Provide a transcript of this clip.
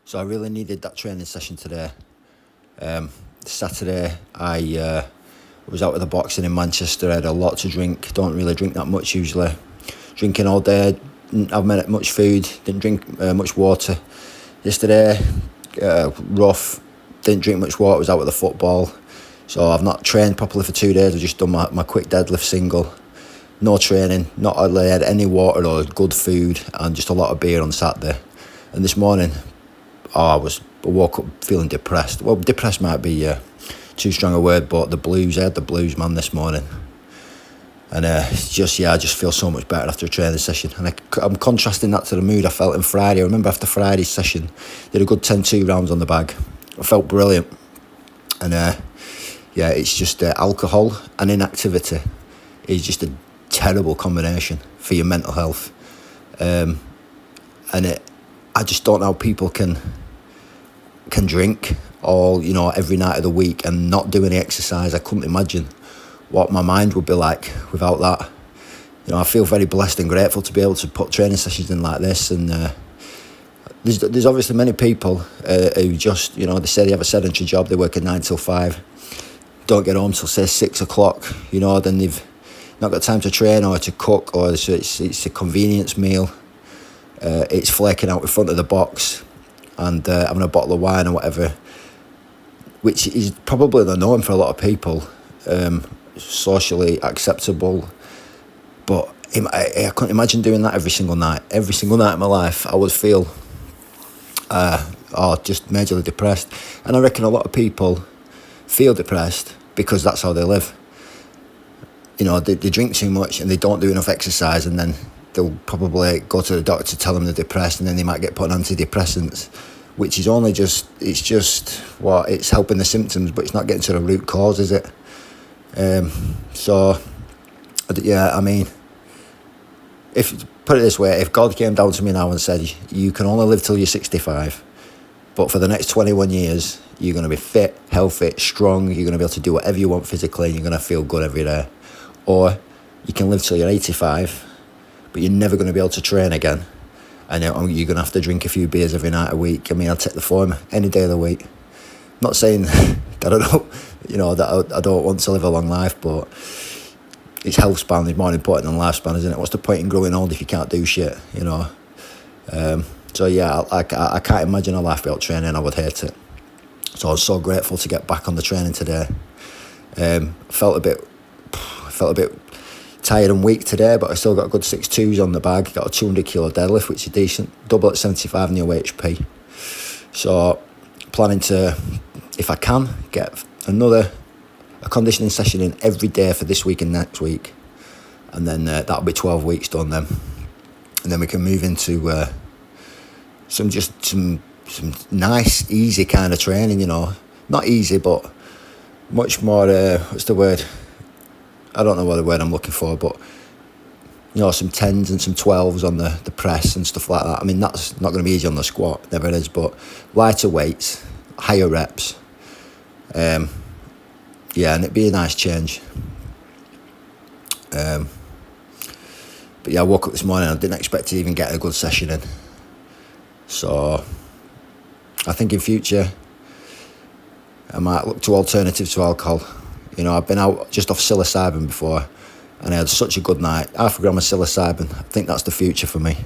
So I really needed that training session today. Saturday, I was out with the boxing in Manchester. I had a lot to drink. Don't really drink that much usually. Drinking all day. I've made much food. Didn't drink much water. Yesterday, rough. Didn't drink much water. Was out with the football. So I've not trained properly for 2 days. I've just done my quick deadlift single. No training. Not hardly had any water or good food, and just a lot of beer on Saturday. And this morning, I woke up feeling depressed. Well, depressed might be too strong a word, but I had the blues, man, this morning. And I just feel so much better after a training session. And I'm contrasting that to the mood I felt on Friday. I remember after Friday's session, did a good 10-2 rounds on the bag. I felt brilliant. And it's just alcohol and inactivity is just a terrible combination for your mental health. I just don't know how people can drink every night of the week and not do any exercise. I couldn't imagine what my mind would be like without that. I feel very blessed and grateful to be able to put training sessions in like this. And there's obviously many people who just, they say they have a sedentary job, they work a 9 till 5, don't get home till say 6 o'clock, then they've not got time to train or to cook, or it's a convenience meal. It's flaking out in front of the box and having a bottle of wine or whatever, which is probably the norm for a lot of people, socially acceptable. But I couldn't imagine doing that every single night. Every single night of my life, I would feel just majorly depressed. And I reckon a lot of people feel depressed because that's how they live. They drink too much and they don't do enough exercise, and then they'll probably go to the doctor to tell them they're depressed, and then they might get put on antidepressants, which is only it's helping the symptoms, but it's not getting to the root cause, is it? If put it this way, if God came down to me now and said, you can only live till you're 65, but for the next 21 years, you're going to be fit, healthy, strong, you're going to be able to do whatever you want physically, and you're going to feel good every day. Or you can live till you're 85, but you're never going to be able to train again, and you're going to have to drink a few beers every night a week. I'll take the former any day of the week. I'm not saying that I don't want to live a long life, but it's health span is more important than lifespan, isn't it? What's the point in growing old if you can't do shit, I can't imagine a life without training. I would hate it. So I was so grateful to get back on the training today. Felt a bit tired and weak today, but I still got a good 6-2s on the bag. Got a 200 kilo deadlift, which is decent. Double at 75 new HP. So planning to, if I can, get a conditioning session in every day for this week and next week, and then that'll be 12 weeks done then, and then we can move into some nice, easy kind of training. Not easy, but much more. What's the word? I don't know what the word I'm looking for, but some 10s and some 12s on the press and stuff like that. I mean, that's not going to be easy on the squat, never is, but lighter weights, higher reps. And it'd be a nice change. But I woke up this morning, I didn't expect to even get a good session in. So I think in future I might look to alternatives to alcohol. I've been out just off psilocybin before, and I had such a good night. 0.5 gram of psilocybin. I think that's the future for me.